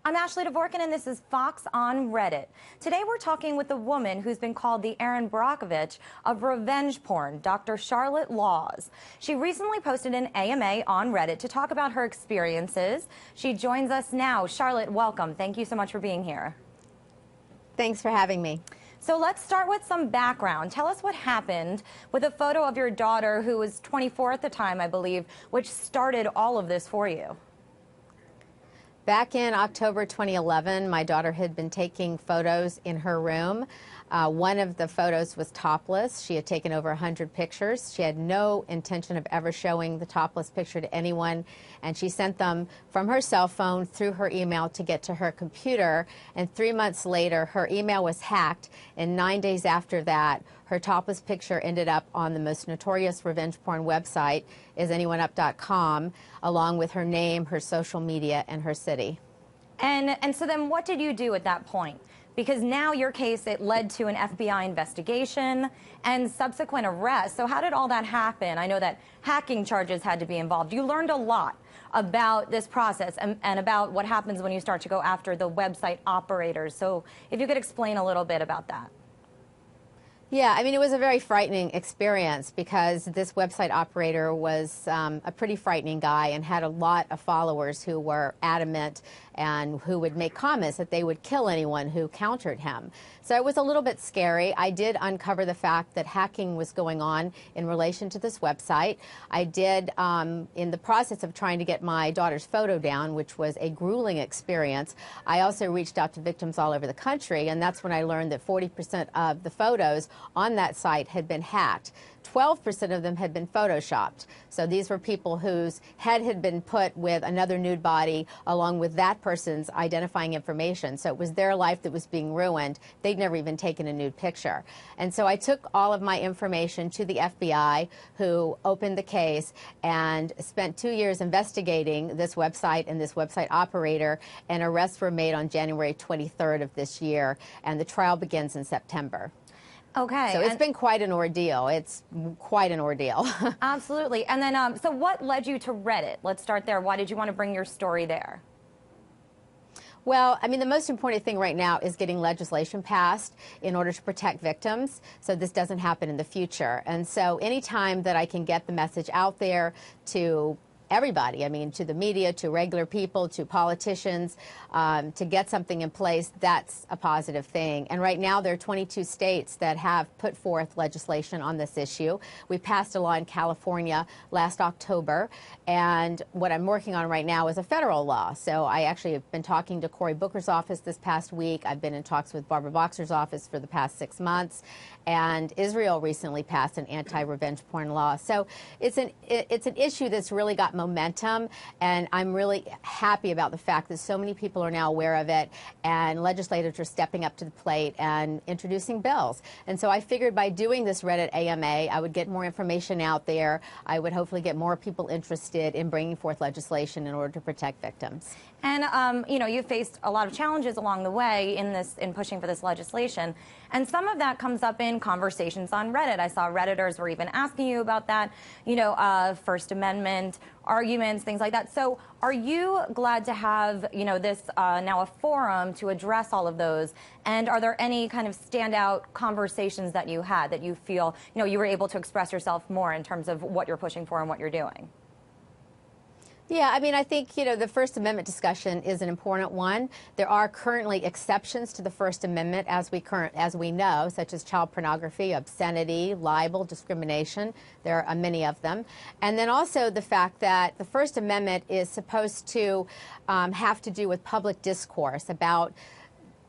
I'm Ashley Dvorkin, and this is Fox on Reddit. Today we're talking with the woman who's been called the Erin Brockovich of revenge porn, Dr. Charlotte Laws. She recently posted an AMA on Reddit to talk about her experiences. She joins us now. Charlotte, welcome. Thank you so much for being here. Thanks for having me. So let's start with some background. Tell us what happened with a photo of your daughter, who was 24 at the time, I believe, which started all of this for you. Back in October 2011, my daughter had been taking photos in her room. One of the photos was topless. She had taken over 100 pictures. She had no intention of ever showing the topless picture to anyone, and she sent them from her cell phone through her email to get to her computer. And 3 months later, her email was hacked, and 9 days after that, her topless picture ended up on the most notorious revenge porn website, isanyoneup.com, along with her name, her social media, and her city. And so then what did you do at that point? Because now your case, it led to an FBI investigation and subsequent arrest. So how did all that happen? I know that hacking charges had to be involved. You learned a lot about this process and about what happens when you start to go after the website operators. So if you could explain a little bit about that. Yeah, I mean, it was a very frightening experience because this website operator was a pretty frightening guy and had a lot of followers who were adamant and who would make comments that they would kill anyone who countered him. So it was a little bit scary. I did uncover the fact that hacking was going on in relation to this website. I did, in the process of trying to get my daughter's photo down, which was a grueling experience, I also reached out to victims all over the country, and that's when I learned that 40% of the photos on that site had been hacked. 12% of them had been photoshopped. So these were people whose head had been put with another nude body along with that person's identifying information. So it was their life that was being ruined. They'd never even taken a nude picture. And so I took all of my information to the FBI, who opened the case and spent 2 years investigating this website and this website operator, and arrests were made on January 23rd of this year, and the trial begins in September. Okay. So it's been quite an ordeal. It's quite an ordeal. Absolutely. And then, so what led you to Reddit? Let's start there. Why did you want to bring your story there? Well, I mean, the most important thing right now is getting legislation passed in order to protect victims so this doesn't happen in the future. And so anytime that I can get the message out there to everybody, I mean, to the media, to regular people, to politicians, to get something in place, that's a positive thing. And right now there are 22 states that have put forth legislation on this issue. We passed a law in California last October, and what I'm working on right now is a federal law. So I actually have been talking to Cory Booker's office this past week. I've been in talks with Barbara Boxer's office for the past 6 months, and Israel recently passed an anti-revenge porn law. So it's an issue that's really got momentum, and I'm really happy about the fact that so many people are now aware of it, and legislators are stepping up to the plate and introducing bills. And so I figured by doing this Reddit AMA, I would get more information out there. I would hopefully get more people interested in bringing forth legislation in order to protect victims. And, you know, you faced a lot of challenges along the way in pushing for this legislation. And some of that comes up in conversations on Reddit. I saw Redditors were even asking you about that, you know, First Amendment arguments, things like that. So are you glad to have, you know, this now a forum to address all of those? And are there any kind of standout conversations that you had that you feel, you know, you were able to express yourself more in terms of what you're pushing for and what you're doing? Yeah, I mean, I think, you know, the First Amendment discussion is an important one. There are currently exceptions to the First Amendment, as we know, such as child pornography, obscenity, libel, discrimination. There are many of them. And then also the fact that the First Amendment is supposed to have to do with public discourse about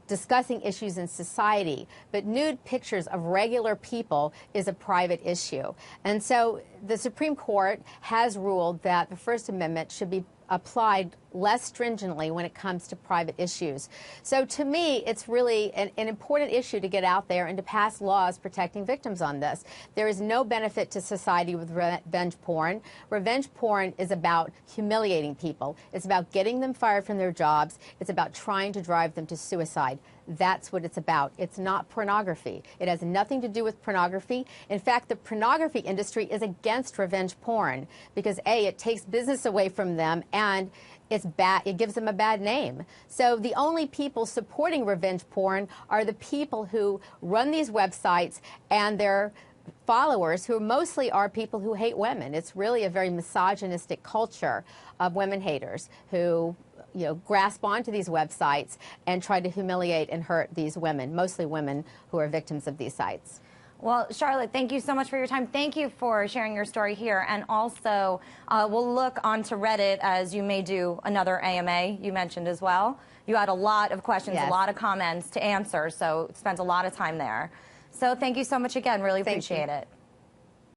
discussing issues in society, but nude pictures of regular people is a private issue. And so the Supreme Court has ruled that the First Amendment should be applied less stringently when it comes to private issues. So to me, it's really an important issue to get out there and to pass laws protecting victims on this. There is no benefit to society with revenge porn. Revenge porn is about humiliating people. It's about getting them fired from their jobs. It's about trying to drive them to suicide. that's what it's about. It's not pornography. It has nothing to do with pornography. In fact, the pornography industry is against revenge porn because A, it takes business away from them, and it's bad. It gives them a bad name. So the only people supporting revenge porn are the people who run these websites and their followers, who mostly are people who hate women. It's really a very misogynistic culture of women haters who, you know, grasp onto these websites and try to humiliate and hurt these women, mostly women who are victims of these sites. Well, Charlotte, thank you so much for your time. Thank you for sharing your story here. And also, we'll look onto Reddit, as you may do another AMA you mentioned as well. You had a lot of questions, Yes. a lot of comments to answer, so spent a lot of time there. So thank you so much again. Really appreciate it.